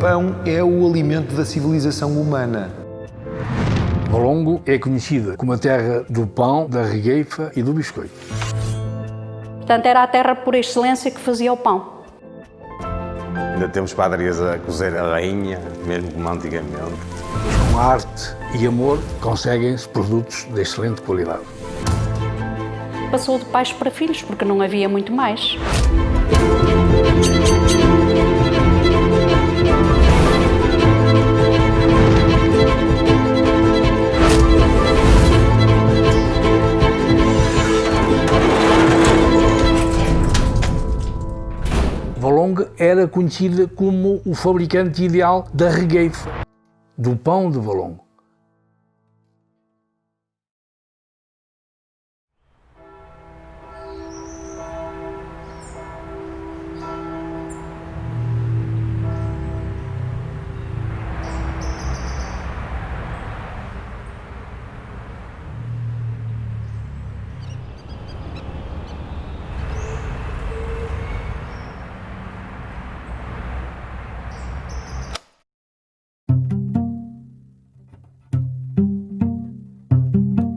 pão é o alimento da civilização humana. Valongo é conhecida como a terra do pão, da regueifa e do biscoito. Portanto, era a terra por excelência que fazia o pão. Ainda temos padarias a cozer a rainha, mesmo como antigamente. Com arte e amor conseguem-se produtos de excelente qualidade. Passou de pais para filhos, porque não havia muito mais. Valongo era conhecida como o fabricante ideal da regueifa, do pão de Valongo.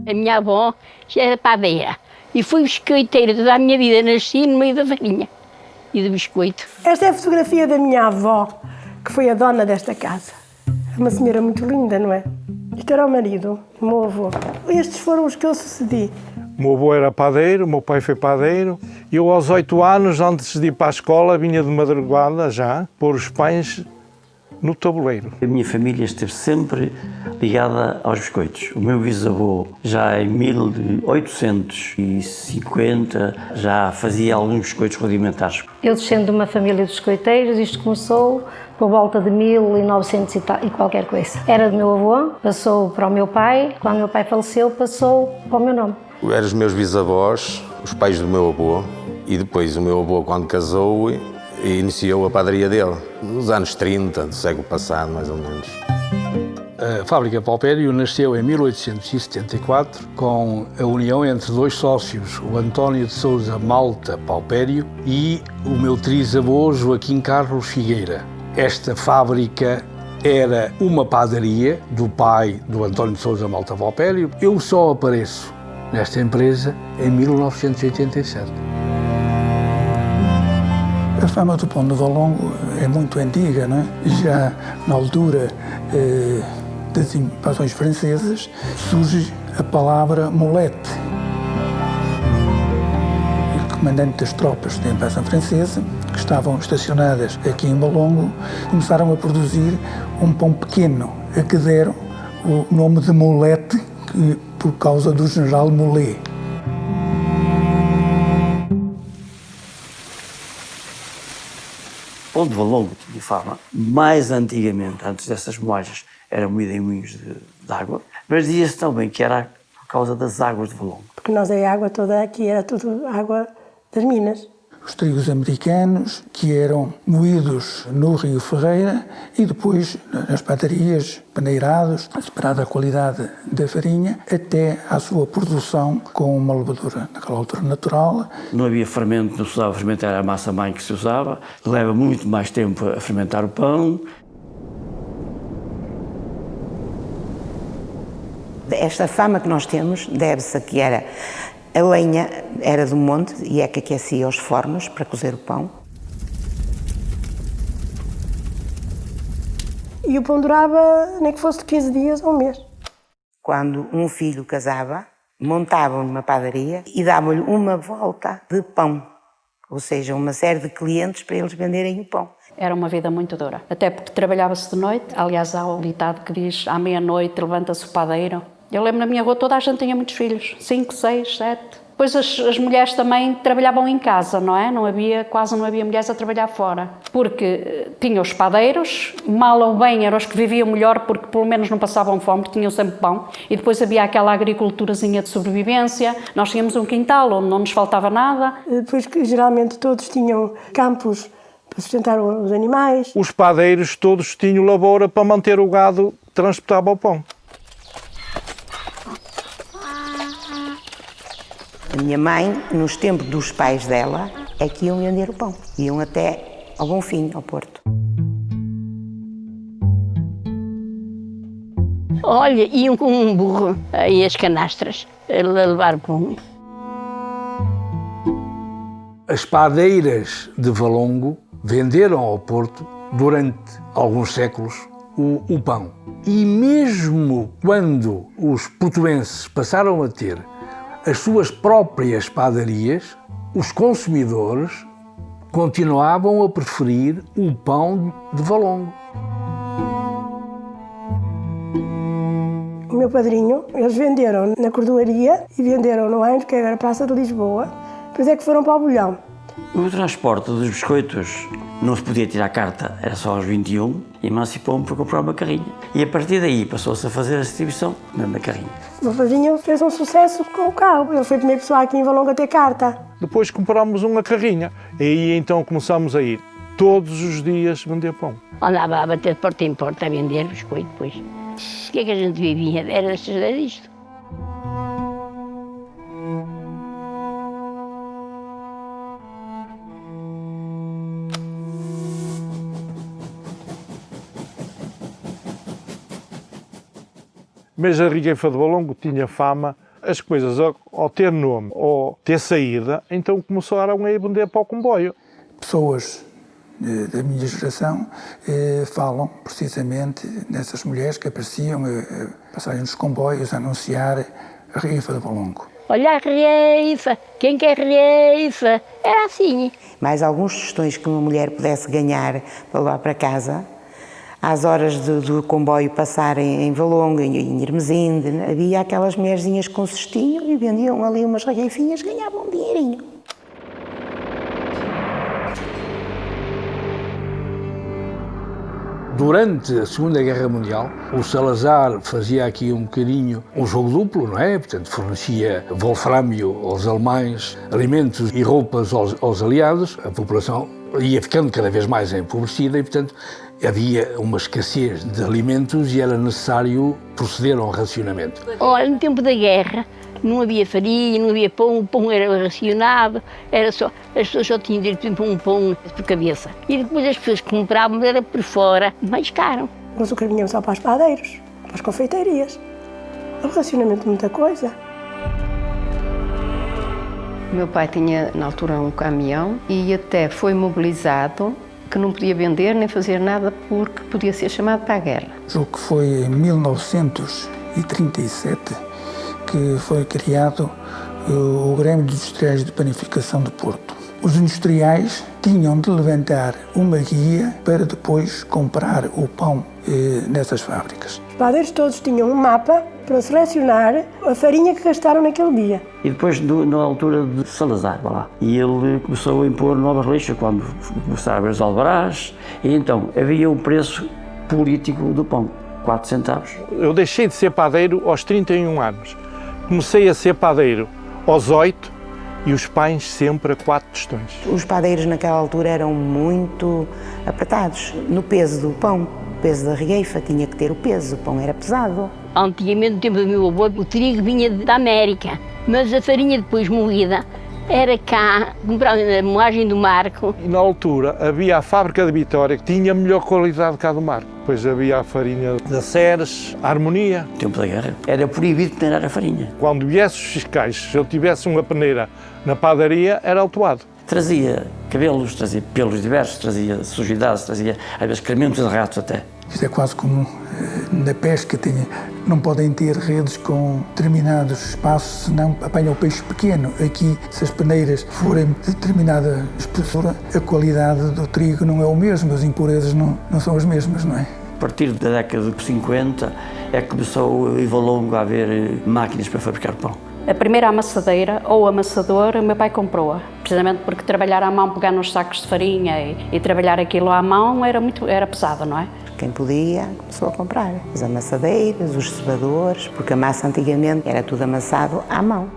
A minha avó era padeira e fui biscoiteira toda a minha vida, nasci no meio da farinha e do biscoito. Esta é a fotografia da minha avó, que foi a dona desta casa. É uma senhora muito linda, não é? Isto era o marido, o meu avô. Estes foram os que eu sucedi. O meu avô era padeiro, o meu pai foi padeiro. Eu, aos 8 anos, antes de ir para a escola, vinha de madrugada já pôr os pães no tabuleiro. A minha família esteve sempre ligada aos biscoitos. O meu bisavô, já em 1850, já fazia alguns biscoitos rudimentares. Eu descendo de uma família de biscoiteiros, isto começou por volta de 1900 e qualquer coisa. Era do meu avô, passou para o meu pai, quando meu pai faleceu, passou para o meu nome. Eram os meus bisavós, os pais do meu avô, e depois o meu avô, quando casou, iniciou a padaria dele, nos anos 30 do século passado, mais ou menos. A fábrica Paupério nasceu em 1874 com a união entre dois sócios, o António de Sousa Malta Paupério e o meu trisavô Joaquim Carlos Figueira. Esta fábrica era uma padaria do pai do António de Sousa Malta Paupério. Eu só apareço nesta empresa em 1987. A fama do pão de Valongo é muito antiga, não é? Já na altura das invasões francesas surge a palavra molete. O comandante das tropas da invasão francesa, que estavam estacionadas aqui em Valongo, começaram a produzir um pão pequeno, a que deram o nome de molete, por causa do general Molé. O pão de Valongo tinha fama. Mais antigamente, antes dessas moagens, era moído em moinhos de água, mas dizia-se também que era por causa das águas de Valongo. Porque nós a água toda aqui era tudo água das minas. Os trigos americanos, que eram moídos no Rio Ferreira e depois nas padarias, paneirados, separada a qualidade da farinha, até à sua produção com uma levadura, naquela altura, natural. Não havia fermento, não se usava fermento, era a massa-mãe que se usava. Leva muito mais tempo a fermentar o pão. Esta fama que nós temos deve-se a que a lenha era do monte e é que aquecia os fornos para cozer o pão. E o pão durava nem que fosse de 15 dias ou um mês. Quando um filho casava, montavam numa padaria e davam-lhe uma volta de pão, ou seja, uma série de clientes para eles venderem o pão. Era uma vida muito dura, até porque trabalhava-se de noite. Aliás, há o ditado que diz, à meia-noite levanta-se o padeiro. Eu lembro na minha rua toda a gente tinha muitos filhos, 5, 6, 7. Depois as mulheres também trabalhavam em casa, não é? Quase não havia mulheres a trabalhar fora. Porque tinha os padeiros, mal ou bem eram os que viviam melhor porque pelo menos não passavam fome, porque tinham sempre pão. E depois havia aquela agriculturazinha de sobrevivência. Nós tínhamos um quintal onde não nos faltava nada. Depois que geralmente todos tinham campos para sustentar os animais. Os padeiros todos tinham lavoura para manter o gado que transportava o pão. A minha mãe, nos tempos dos pais dela, é que iam vender o pão. Iam até ao Bonfim, ao Porto. Olha, iam com um burro aí as canastras a levar pão. As padeiras de Valongo venderam ao Porto, durante alguns séculos, o pão. E mesmo quando os portuenses passaram a ter as suas próprias padarias, os consumidores continuavam a preferir o pão de Valongo. O meu padrinho, eles venderam na Cordoaria e venderam no Aino, que era a Praça de Lisboa, depois é que foram para o Bolhão. O transporte dos biscoitos não se podia tirar carta, era só aos 21, e emancipou-me para comprar uma carrinha. E a partir daí passou-se a fazer a distribuição na carrinha. O meu padrinho fez um sucesso com o carro, ele foi a primeira pessoa aqui em Valongo a ter carta. Depois comprámos uma carrinha e aí então começámos a ir todos os dias vender pão. Andava a bater de porta em porta a vender biscoito depois. O que é que a gente vivia? Era disto. Mas a Regueifa de Valongo tinha fama, as coisas ao ter nome ou ter saída, então começaram a ir vender para o comboio. Pessoas da minha geração falam precisamente nessas mulheres que apareciam a passarem nos comboios a anunciar a Regueifa de Valongo. Olha a Regueifa, quem quer Regueifa? Era assim. Mais alguns tostões que uma mulher pudesse ganhar para levar para casa, às horas do comboio passar em Valongo, em Hermesinde, havia aquelas mulherzinhas com cestinho e vendiam ali umas regueifinhas, ganhavam um dinheirinho. Durante a Segunda Guerra Mundial, o Salazar fazia aqui um bocadinho um jogo duplo, não é? Portanto, fornecia wolframio aos alemães, alimentos e roupas aos aliados. A população ia ficando cada vez mais empobrecida e, portanto, havia uma escassez de alimentos e era necessário proceder a um racionamento. Olha, no tempo da guerra não havia farinha, não havia pão, o pão era racionado, era só, as pessoas só tinham direito a um pão por cabeça. E depois as pessoas que compravam era por fora, mais caro. O açúcar vinha só para os padeiros, para as confeitarias. O racionamento de muita coisa. O meu pai tinha, na altura, um caminhão e até foi mobilizado que não podia vender nem fazer nada porque podia ser chamado para a guerra. Julgo que foi em 1937 que foi criado o Grêmio de Industriais de Panificação de Porto. Os industriais tinham de levantar uma guia para depois comprar o pão nessas fábricas. Os padeiros todos tinham um mapa para selecionar a farinha que gastaram naquele dia. E depois, na altura de Salazar, vai lá, e ele começou a impor novas leis quando começaram a ver os alvarás, e então havia um preço político do pão, 4 centavos. Eu deixei de ser padeiro aos 31 anos. Comecei a ser padeiro aos 8 e os pães sempre a 4 tostões. Os padeiros naquela altura eram muito apertados no peso do pão. O peso da regueifa tinha que ter o peso, o pão era pesado. Antigamente, no tempo do meu avô, o trigo vinha da América, mas a farinha depois moída era cá, comprada na moagem do Marco. E na altura havia a fábrica de Vitória que tinha melhor qualidade que a do Marco. Depois havia a farinha da Ceres, a Harmonia. No tempo da guerra era proibido peneirar a farinha. Quando viessem os fiscais, se eu tivesse uma peneira na padaria, era autuado. Trazia cabelos, trazia pelos diversos, trazia sujidades, trazia às vezes excrementos de ratos até. Isto é quase como na pesca, não podem ter redes com determinados espaços, senão apanham o peixe pequeno. Aqui, se as peneiras forem de determinada espessura, a qualidade do trigo não é o mesmo, as impurezas não são as mesmas, não é? A partir da década de 50 é que começou em Valongo a haver máquinas para fabricar pão. A primeira amassadeira ou amassador, o meu pai comprou-a, precisamente porque trabalhar à mão, pegar nos sacos de farinha e trabalhar aquilo à mão era pesado, não é? Quem podia começou a comprar as amassadeiras, os cebadores, porque a massa antigamente era tudo amassado à mão.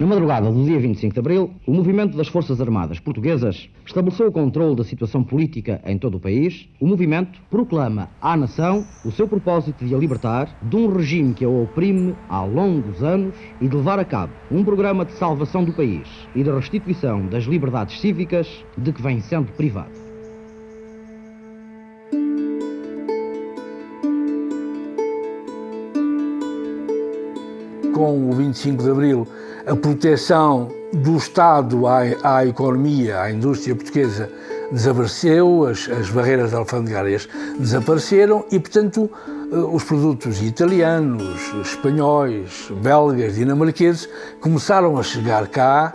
Na madrugada do dia 25 de abril, o movimento das Forças Armadas Portuguesas estabeleceu o controle da situação política em todo o país. O movimento proclama à nação o seu propósito de a libertar de um regime que a oprime há longos anos e de levar a cabo um programa de salvação do país e de restituição das liberdades cívicas de que vem sendo privado. Com o 25 de Abril, a proteção do Estado à economia, à indústria portuguesa desapareceu, as barreiras alfandegárias desapareceram e, portanto, os produtos italianos, espanhóis, belgas, dinamarqueses começaram a chegar cá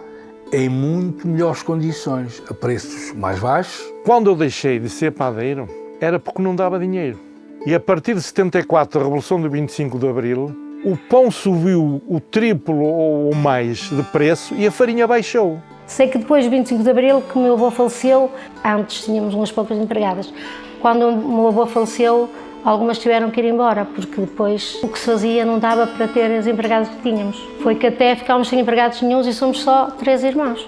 em muito melhores condições, a preços mais baixos. Quando eu deixei de ser padeiro, era porque não dava dinheiro. E a partir de 74, a Revolução do 25 de Abril, o pão subiu o triplo ou mais de preço e a farinha baixou. Sei que depois do 25 de Abril, que o meu avô faleceu, antes tínhamos umas poucas empregadas. Quando o meu avô faleceu, algumas tiveram que ir embora, porque depois o que se fazia não dava para ter as empregadas que tínhamos. Foi que até ficámos sem empregados nenhuns e somos só 3 irmãos.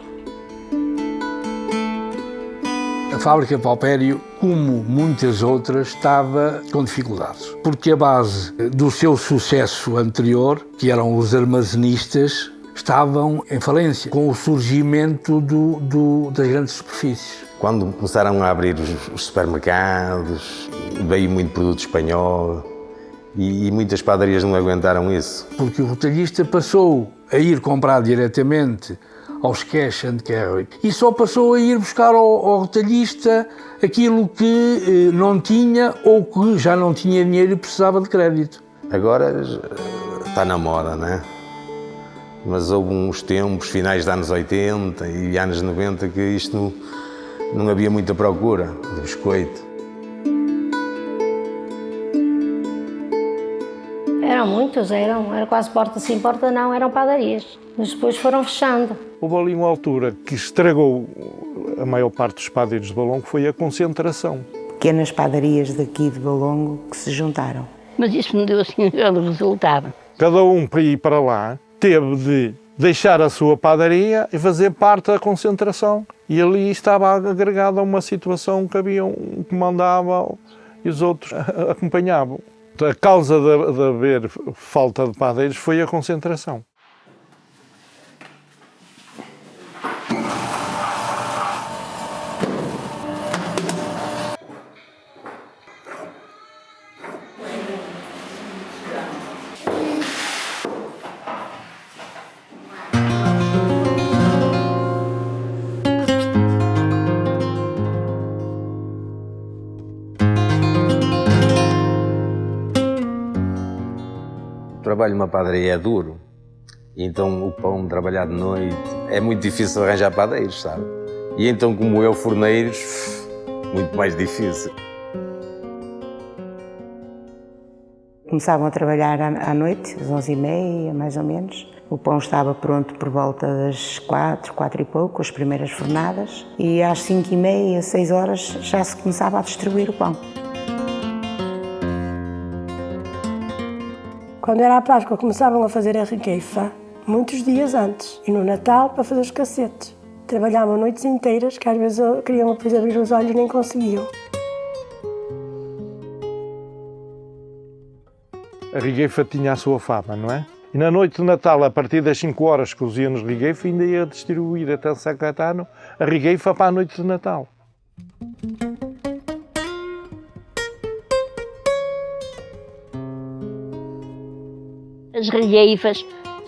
A fábrica Paupério, como muitas outras, estava com dificuldades, porque a base do seu sucesso anterior, que eram os armazenistas, estavam em falência com o surgimento das grandes superfícies. Quando começaram a abrir os supermercados, veio muito produto espanhol e muitas padarias não aguentaram isso. Porque o retalhista passou a ir comprar diretamente aos cash and carry e só passou a ir buscar ao retalhista aquilo que não tinha ou que já não tinha dinheiro e precisava de crédito. Agora está na moda, não é? Mas houve uns tempos, finais dos anos 80 e anos 90, que isto não havia muita procura de biscoito. Eram muitos, era quase porta sim, porta não, eram padarias. Mas depois foram fechando. Houve ali uma altura que estragou a maior parte dos padeiros de Valongo, que foi a concentração. Pequenas padarias daqui de Valongo que se juntaram. Mas isso não deu assim grande resultado. Cada um para ir para lá teve de deixar a sua padaria e fazer parte da concentração. E ali estava agregado a uma situação que havia um que mandava e os outros acompanhavam. A causa de haver falta de padeiros foi a concentração. O trabalho numa padaria é duro, e então o pão trabalhar de noite é muito difícil arranjar padeiros, sabe? E então, como eu, forneiros, muito mais difícil. Começavam a trabalhar à noite, às 11h30, mais ou menos. O pão estava pronto por volta das 4 e pouco, as primeiras fornadas, e às 5h30, 6 horas, já se começava a distribuir o pão. Quando era a Páscoa, começavam a fazer a regueifa muitos dias antes. E no Natal, para fazer os cacetes. Trabalhavam noites inteiras, que às vezes queriam depois abrir os olhos e nem conseguiam. A regueifa tinha a sua fama, não é? E na noite de Natal, a partir das 5 horas que cozíamos regueifa, ainda ia distribuir até São Caetano a regueifa para a noite de Natal. As regueifas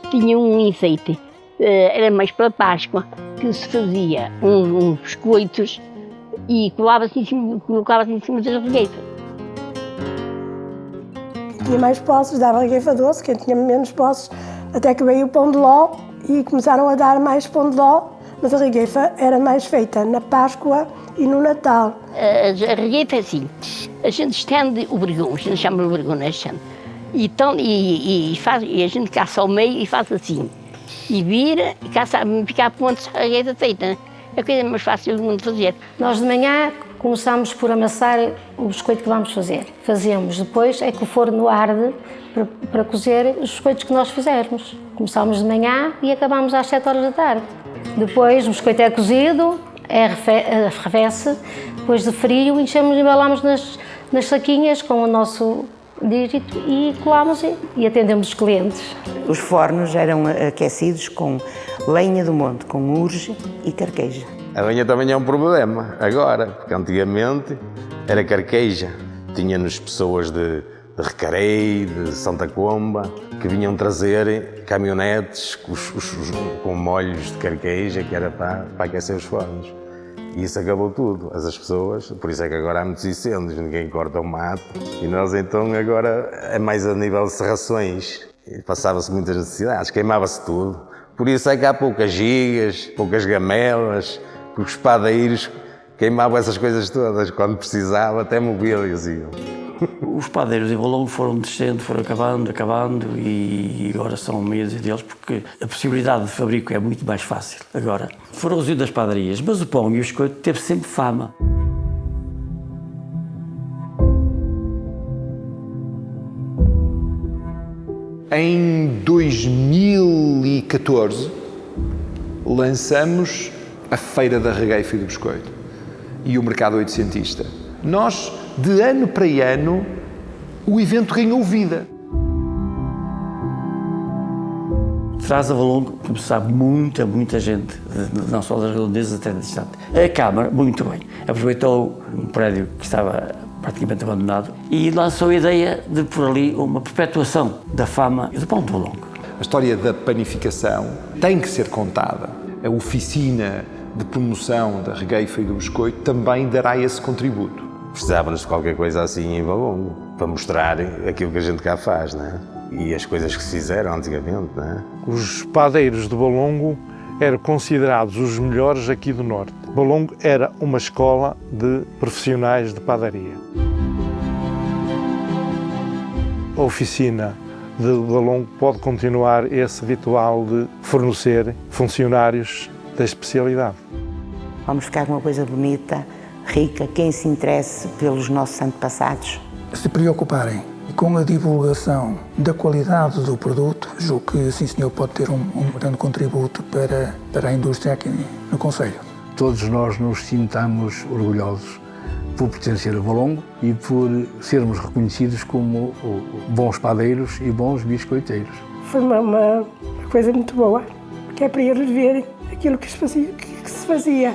tinham um enfeite, era mais para a Páscoa, que se fazia uns biscoitos e colocava-se em cima das regueifas. Tinha mais posses, dava regueifa doce, quem tinha menos posses, até que veio o pão de ló e começaram a dar mais pão de ló, mas a regueifa era mais feita na Páscoa e no Natal. A regueifa é assim, a gente estende o vergão, a gente chama o vergão, não é? E a gente caça ao meio e faz assim. E vira, e caça, fica a ponta a regueifa feita. É a coisa mais fácil do mundo fazer. Nós de manhã começamos por amassar o biscoito que vamos fazer. Fazemos, depois é que o forno arde para cozer os biscoitos que nós fizermos. Começamos de manhã e acabamos às 7 horas da tarde. Depois o biscoito é cozido, arrefece, depois de frio enchemos e embalamos nas saquinhas com o nosso dígito e colamos e atendemos os clientes. Os fornos eram aquecidos com lenha do monte, com urge e carqueja. A lenha também é um problema agora, porque antigamente era carqueja. Tínhamos pessoas de Recarei, de Santa Comba, que vinham trazer caminhonetes com molhos de carqueja, que era para aquecer os fornos. E isso acabou tudo. As pessoas, por isso é que agora há muitos incêndios, ninguém corta o mato. E nós então agora é mais a nível de serrações. Passava-se muitas necessidades, queimava-se tudo. Por isso é que há poucas gigas, poucas gamelas, porque os padeiros queimavam essas coisas todas, quando precisava, até mobílias iam. Os padeiros em Valongo foram descendo, foram acabando e agora são meios deles porque a possibilidade de fabrico é muito mais fácil. Agora, foram reduzidas as padarias, mas o pão e o biscoito teve sempre fama. Em 2014, lançamos a Feira da Regueifa e do Biscoito e o Mercado Oitocentista. Nós, de ano para ano, o evento ganhou vida. Traz a Valongo, como se sabe, muita gente, não só das redondezas até distante. A Câmara, muito bem, aproveitou um prédio que estava praticamente abandonado e lançou a ideia de pôr ali uma perpetuação da fama e do pão de Valongo. A história da panificação tem que ser contada. A oficina de promoção da regueifa e do biscoito também dará esse contributo. Precisávamos de qualquer coisa assim em Valongo, para mostrar aquilo que a gente cá faz, não é? E as coisas que se fizeram antigamente, não é? Os padeiros de Valongo eram considerados os melhores aqui do Norte. Valongo era uma escola de profissionais de padaria. A oficina de Valongo pode continuar esse ritual de fornecer funcionários da especialidade. Vamos ficar com uma coisa bonita, rica, quem se interesse pelos nossos antepassados. Se preocuparem com a divulgação da qualidade do produto, julgo que sim senhor pode ter um grande contributo para a indústria aqui no concelho. Todos nós nos sintamos orgulhosos por pertencer a Valongo e por sermos reconhecidos como bons padeiros e bons biscoiteiros. Foi uma coisa muito boa, porque é para eles verem aquilo que se fazia.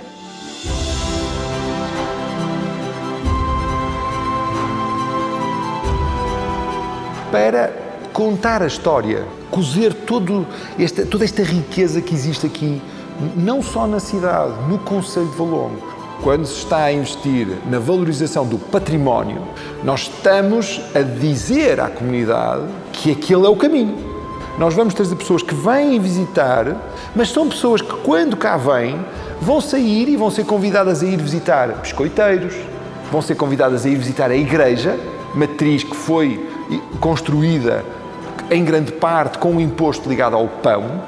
Para contar a história, cozer toda esta riqueza que existe aqui, não só na cidade, no concelho de Valongo. Quando se está a investir na valorização do património, nós estamos a dizer à comunidade que aquele é o caminho. Nós vamos trazer pessoas que vêm visitar, mas são pessoas que, quando cá vêm, vão sair e vão ser convidadas a ir visitar biscoiteiros, vão ser convidadas a ir visitar a igreja, matriz que foi construída em grande parte com um imposto ligado ao pão.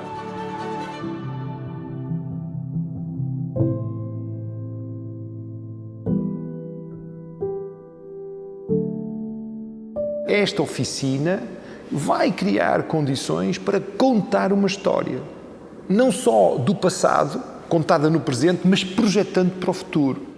Esta oficina vai criar condições para contar uma história, não só do passado, contada no presente, mas projetando para o futuro.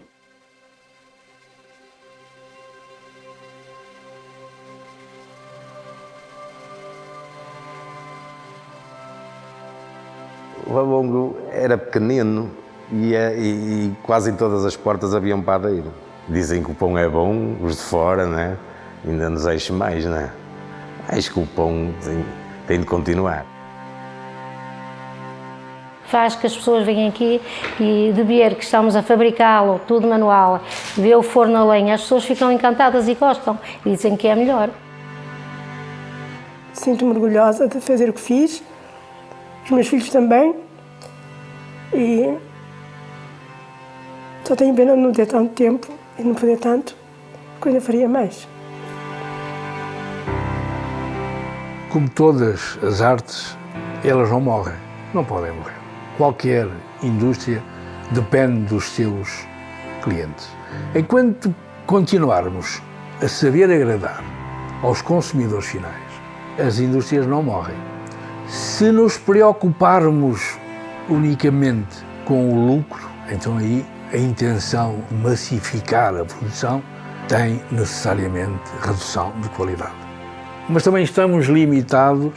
O Valongo era pequenino e quase em todas as portas havia um padeiro. Dizem que o pão é bom, os de fora, né? Ainda nos enche mais, né? Acho que o pão tem de continuar. Faz que as pessoas venham aqui e de ver que estamos a fabricá-lo, tudo manual, ver o forno a lenha, as pessoas ficam encantadas e gostam e dizem que é melhor. Sinto-me orgulhosa de fazer o que fiz, os meus filhos também, e só tenho pena de não ter tanto tempo e não poder tanto, porque ainda faria mais. Como todas as artes, elas não morrem, não podem morrer. Qualquer indústria depende dos seus clientes. Enquanto continuarmos a saber agradar aos consumidores finais, as indústrias não morrem. Se nos preocuparmos unicamente com o lucro, então aí a intenção de massificar a produção tem necessariamente redução de qualidade. Mas também estamos limitados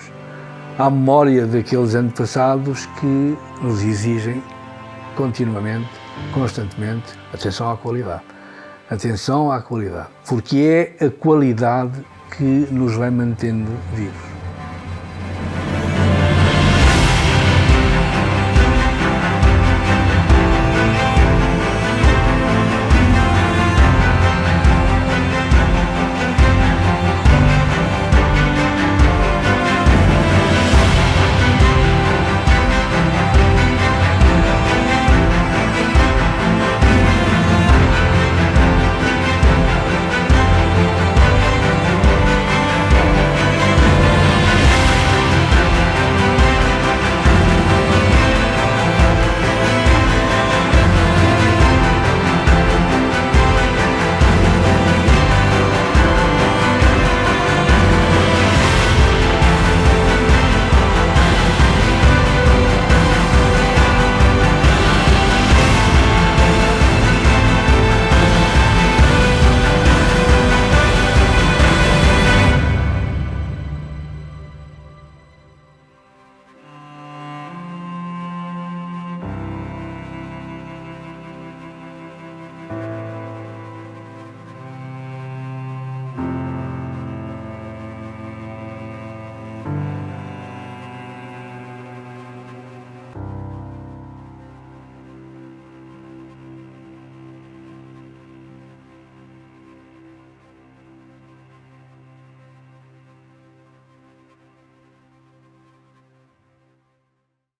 à memória daqueles antepassados que nos exigem continuamente, constantemente, atenção à qualidade. Atenção à qualidade, porque é a qualidade que nos vai mantendo vivos.